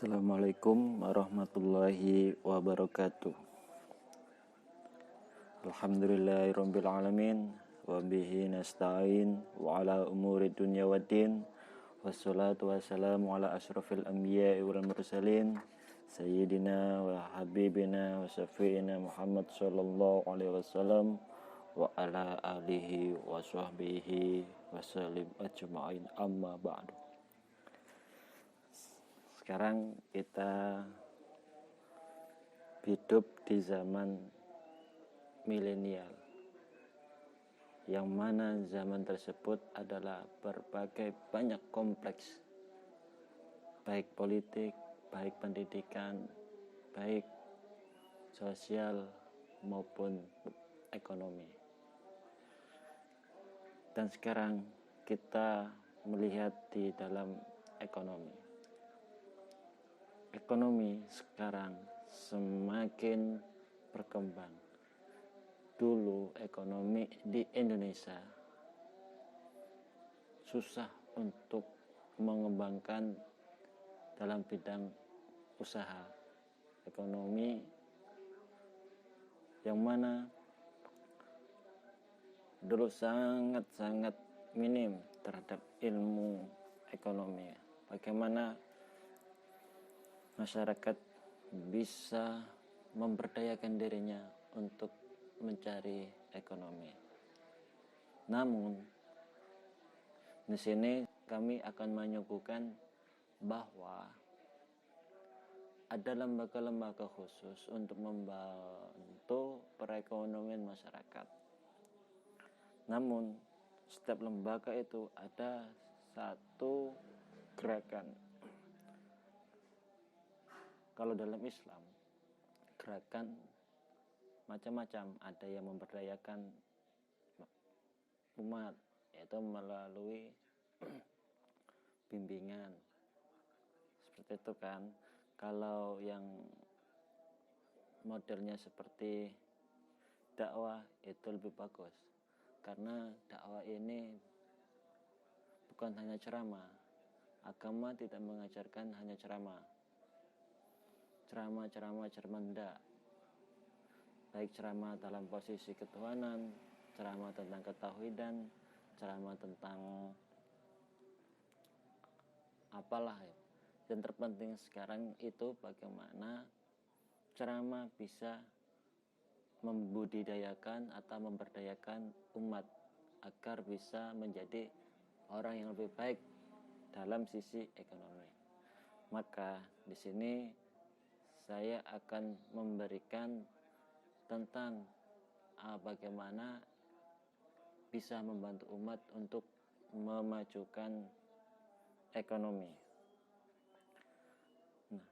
Assalamualaikum warahmatullahi wabarakatuh. Alhamdulillahirabbil alamin wa bihi nasta'in wa ala umuri dunya waddin. Wassalatu wassalamu ala asyrafil anbiya'i wal mursalin sayyidina wa habibina wa syafi'ina Muhammad sallallahu alaihi wasallam wa ala alihi wa sahbihi wasallim ajma'in, amma ba'du. Sekarang kita hidup di zaman milenial, yang mana zaman tersebut adalah berbagai banyak kompleks, baik politik, baik pendidikan, baik sosial maupun ekonomi. Dan sekarang kita melihat di dalam ekonomi. Ekonomi sekarang semakin berkembang. Dulu ekonomi di Indonesia susah untuk mengembangkan dalam bidang usaha ekonomi, yang mana dulu sangat-sangat minim terhadap ilmu ekonomi. Bagaimana masyarakat bisa memberdayakan dirinya untuk mencari ekonomi. Namun di sini kami akan menyuguhkan bahwa ada lembaga-lembaga khusus untuk membantu perekonomian masyarakat. Namun setiap lembaga itu ada satu gerakan. Kalau dalam Islam, gerakan macam-macam. Ada yang memberdayakan umat, yaitu melalui bimbingan. Seperti itu kan. Kalau yang modelnya seperti dakwah, itu lebih bagus. Karena dakwah ini bukan hanya ceramah. Agama tidak mengajarkan hanya ceramah. Ceramah enggak. Baik ceramah dalam posisi ketuhanan, ceramah tentang ketauhidan, ceramah tentang apalah ya. Yang terpenting sekarang itu bagaimana ceramah bisa membudidayakan atau memberdayakan umat agar bisa menjadi orang yang lebih baik dalam sisi ekonomi. Maka di sini saya akan memberikan tentang bagaimana bisa membantu umat untuk memajukan ekonomi. Nah,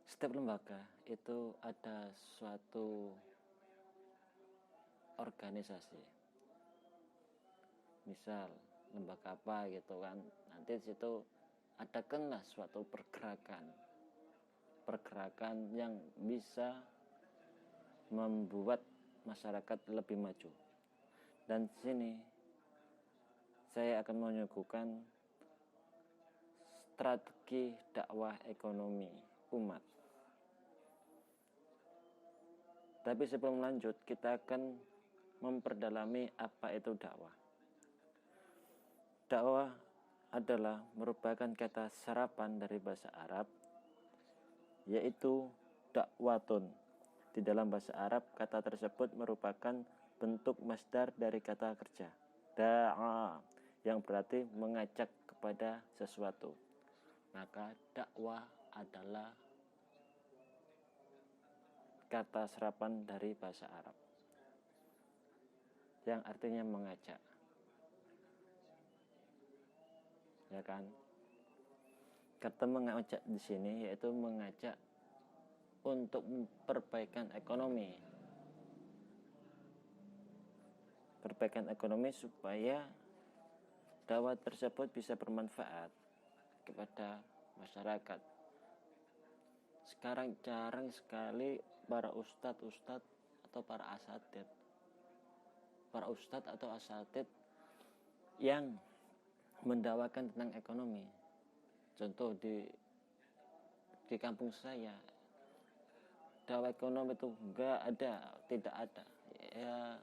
setiap lembaga itu ada suatu organisasi. Misal lembaga apa gitu kan, nanti di situ adakanlah suatu pergerakan yang bisa membuat masyarakat lebih maju. Dan di sini saya akan menyuguhkan strategi dakwah ekonomi umat. Tapi sebelum lanjut, kita akan memperdalami apa itu dakwah. Dakwah adalah merupakan kata serapan dari bahasa Arab, yaitu dakwatun. Di dalam bahasa Arab, kata tersebut merupakan bentuk masdar dari kata kerja da'a, yang berarti mengajak kepada sesuatu. Maka dakwah adalah kata serapan dari bahasa Arab yang artinya mengajak, ya kan? Kata mengajak di sini yaitu mengajak untuk perbaikan ekonomi. Perbaikan ekonomi supaya dakwah tersebut bisa bermanfaat kepada masyarakat. Sekarang jarang sekali para ustadz atau para asatid yang mendakwakan tentang ekonomi. Contoh di di kampung saya dakwah ekonomi itu tidak ada. Ya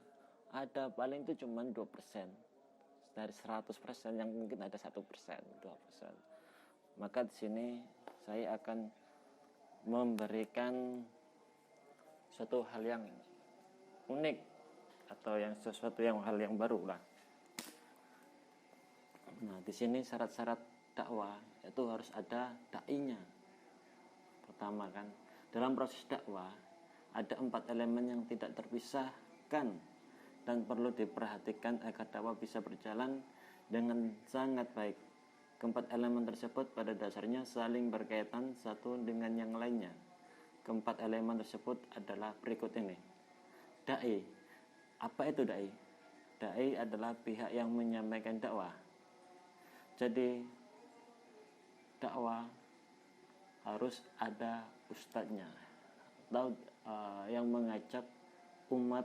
ada paling itu cuma 2%. Dari 100% yang mungkin ada 1%, 2%. Maka di sini saya akan memberikan suatu hal yang unik atau hal yang baru lah. Nah, di sini syarat-syarat dakwah itu harus ada dai-nya. Pertama kan, dalam proses dakwah ada 4 elemen yang tidak terpisahkan dan perlu diperhatikan agar dakwah bisa berjalan dengan sangat baik. Keempat elemen tersebut pada dasarnya saling berkaitan satu dengan yang lainnya. Keempat elemen tersebut adalah berikut ini. Dai. Apa itu dai? Dai adalah pihak yang menyampaikan dakwah. Jadi dakwah harus ada ustadznya atau yang mengajak umat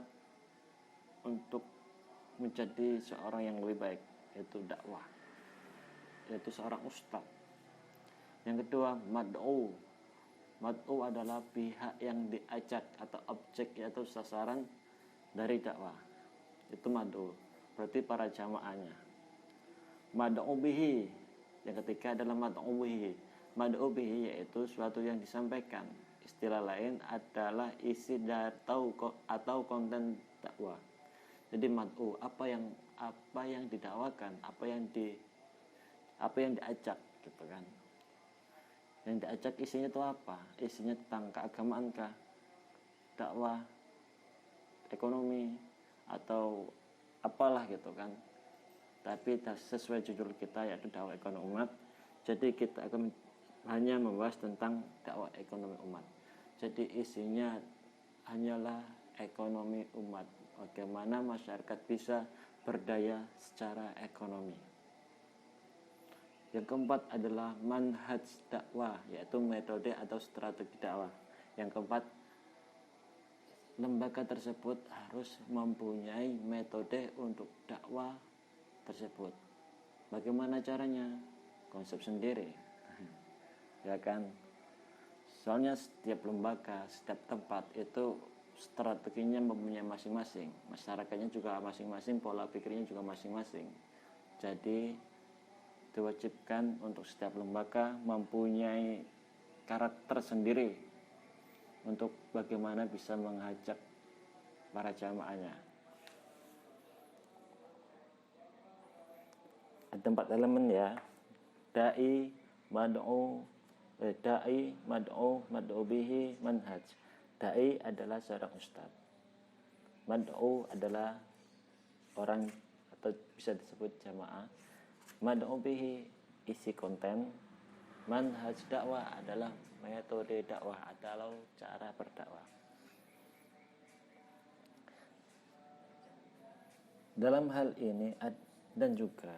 untuk menjadi seorang yang lebih baik, yaitu dakwah, yaitu seorang ustadz. Yang kedua, mad'u. Mad'u adalah pihak yang diajak atau objek, yaitu sasaran dari dakwah. Itu mad'u, berarti para jamaahnya. Mad'u bihi. Yang ketiga adalah mad'u bihi. Mad'u bihi yaitu suatu yang disampaikan. Istilah lain adalah isi atau konten dakwah. Jadi mad'u, apa yang didakwakan, apa yang diajak gitu kan. Yang diajak isinya itu apa? Isinya tentang keagamaan kah? Dakwah, ekonomi, atau apalah gitu kan. Tapi sesuai judul kita yaitu dakwah ekonomi umat. Jadi kita akan hanya membahas tentang dakwah ekonomi umat. Jadi isinya hanyalah ekonomi umat. Bagaimana masyarakat bisa berdaya secara ekonomi. Yang keempat adalah manhaj dakwah, yaitu metode atau strategi dakwah. Yang keempat, lembaga tersebut harus mempunyai metode untuk dakwah tersebut. Bagaimana caranya? Konsep sendiri. Ya kan? Soalnya setiap lembaga, setiap tempat itu strateginya mempunyai masing-masing. Masyarakatnya juga masing-masing, pola pikirnya juga masing-masing. Jadi diwajibkan untuk setiap lembaga mempunyai karakter sendiri untuk bagaimana bisa mengajak para jamaahnya. Ada 4 elemen ya. Dai, mad'u bihi, manhaj. Dai adalah seorang ustaz. Mad'u adalah orang atau bisa disebut jamaah. Mad'u bihi isi konten. Manhaj dakwah adalah metode dakwah atau cara berdakwah. Dalam hal ini dan juga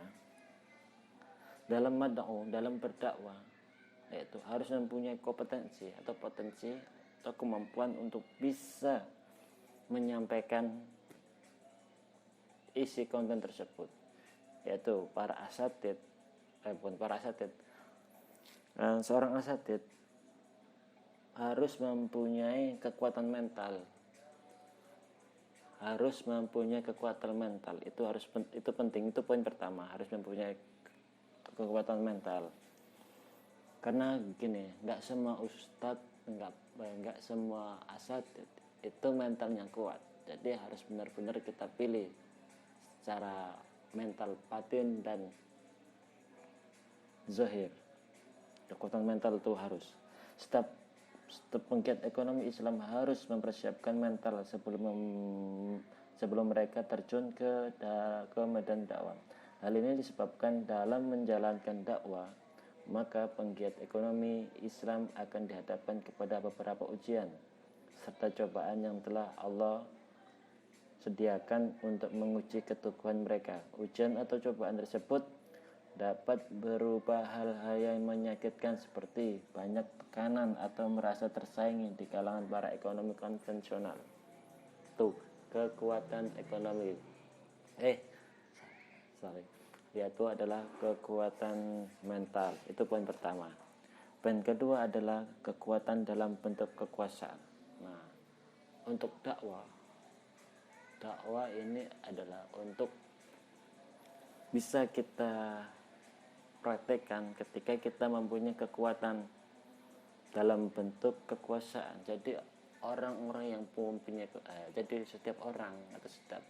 dalam mad'u, dalam berdakwah, yaitu harus mempunyai kompetensi atau potensi atau kemampuan untuk bisa menyampaikan isi konten tersebut, yaitu seorang asatid harus mempunyai kekuatan mental. Itu penting, itu poin pertama, harus mempunyai kekuatan mental. Karena gini, nggak semua ustadz, nggak semua asatid itu mentalnya kuat. Jadi harus benar-benar kita pilih secara mental, batin, dan zahir. Kekuatan mental itu harus. Setiap penggiat ekonomi Islam harus mempersiapkan mental sebelum mereka terjun ke medan dakwah. Hal ini disebabkan dalam menjalankan dakwah, maka penggiat ekonomi Islam akan dihadapkan kepada beberapa ujian serta cobaan yang telah Allah sediakan untuk menguji keteguhan mereka. Ujian atau cobaan tersebut dapat berupa hal-hal yang menyakitkan seperti banyak tekanan atau merasa tersaingi di kalangan para ekonomi konvensional. Tuh, kekuatan ekonomi. Yaitu adalah kekuatan mental. Itu poin pertama. Poin kedua adalah kekuatan dalam bentuk kekuasaan. Nah, untuk dakwah ini adalah untuk bisa kita praktekkan ketika kita mempunyai kekuatan dalam bentuk kekuasaan. Jadi orang-orang yang mempunyai jadi setiap orang atau setiap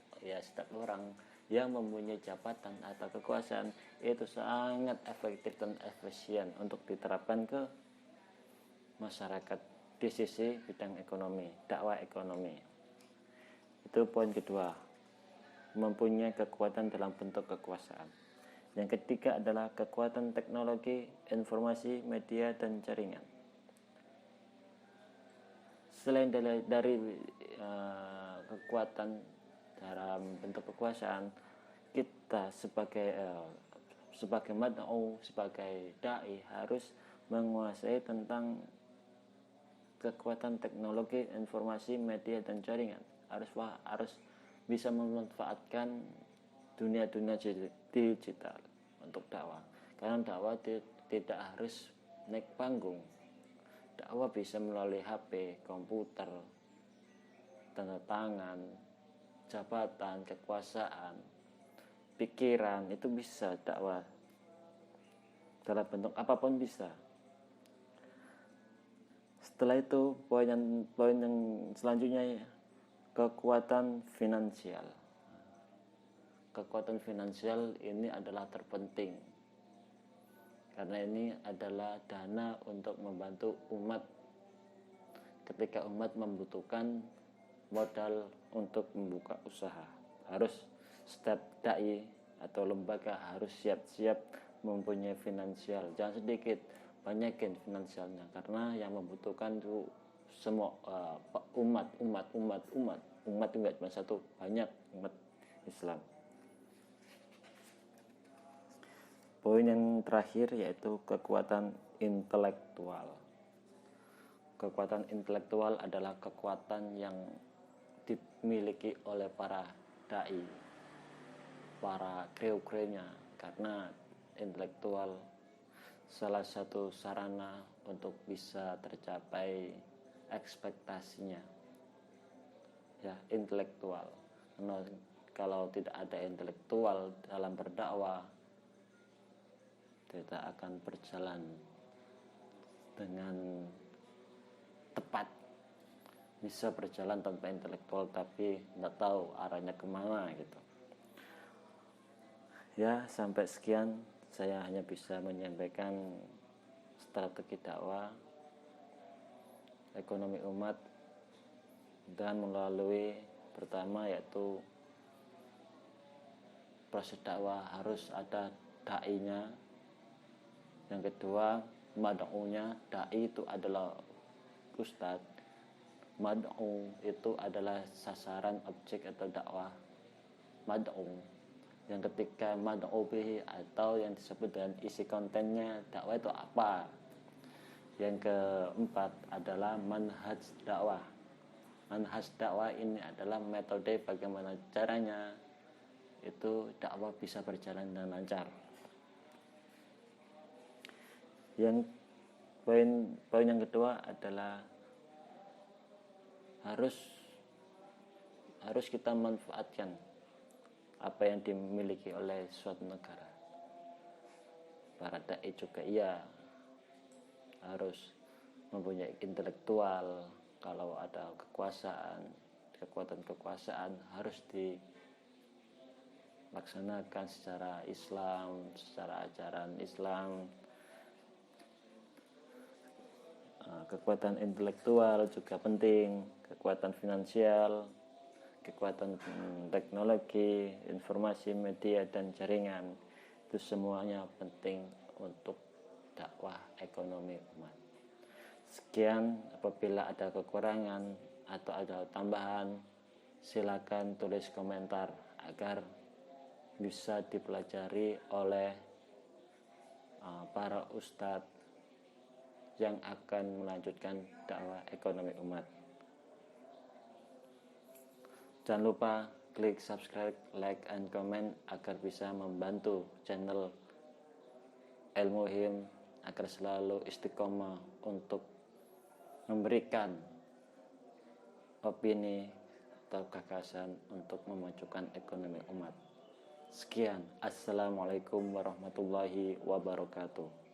orang yang mempunyai jabatan atau kekuasaan itu sangat efektif dan efisien untuk diterapkan ke masyarakat di sisi bidang ekonomi, dakwah ekonomi. Itu poin kedua, mempunyai kekuatan dalam bentuk kekuasaan. Yang ketiga adalah kekuatan teknologi, informasi, media, dan jaringan. Selain dari kekuatan dalam bentuk kekuasaan, kita sebagai mad'u, sebagai dai harus menguasai tentang kekuatan teknologi, informasi, media, dan jaringan. Harus bisa memanfaatkan dunia digital untuk dakwah. Karena dakwah tidak harus naik panggung. Dakwah bisa melalui HP, komputer, tanda tangan, jabatan, kekuasaan, pikiran, itu bisa dakwah dalam bentuk apapun bisa. Setelah itu poin yang selanjutnya, kekuatan finansial. Kekuatan finansial ini adalah terpenting karena ini adalah dana untuk membantu umat ketika umat membutuhkan modal untuk membuka usaha. Harus setiap dai atau lembaga harus siap-siap mempunyai finansial. Jangan sedikit, banyakin finansialnya, karena yang membutuhkan itu semua umat juga cuma satu, banyak umat Islam. Poin yang terakhir yaitu kekuatan intelektual. Kekuatan intelektual adalah kekuatan yang dimiliki oleh para dai, para kreu-kreunya, karena intelektual salah satu sarana untuk bisa tercapai ekspektasinya, ya, intelektual. Kalau tidak ada intelektual dalam berdakwah, tidak akan berjalan dengan tepat. Bisa berjalan tanpa intelektual tapi tidak tahu arahnya kemana gitu. Ya, sampai sekian saya hanya bisa menyampaikan strategi dakwah ekonomi umat, dan melalui pertama yaitu proses dakwah harus ada dai-nya. Yang kedua, mad'unya. Dai itu adalah ustadz, mad'u itu adalah sasaran objek atau dakwah mad'u. Yang ketiga, mad'u bihi atau yang disebut dengan isi kontennya dakwah itu apa. Yang keempat adalah manhaj dakwah. Manhaj dakwah ini adalah metode bagaimana caranya itu dakwah bisa berjalan dengan lancar. Yang poin yang kedua adalah harus kita manfaatkan apa yang dimiliki oleh suatu negara. Para dai juga harus mempunyai intelektual. Kalau ada kekuatan kekuasaan harus dilaksanakan secara Islam, secara ajaran Islam. Kekuatan intelektual juga penting, kekuatan finansial, kekuatan teknologi, informasi, media, dan jaringan. Itu semuanya penting untuk dakwah ekonomi umat. Sekian, apabila ada kekurangan atau ada tambahan, silakan tulis komentar agar bisa dipelajari oleh para ustadz yang akan melanjutkan dakwah ekonomi umat. Jangan lupa klik subscribe, like, and comment agar bisa membantu channel Ilmuhim agar selalu istiqomah untuk memberikan opini atau gagasan untuk memajukan ekonomi umat. Sekian, assalamualaikum warahmatullahi wabarakatuh.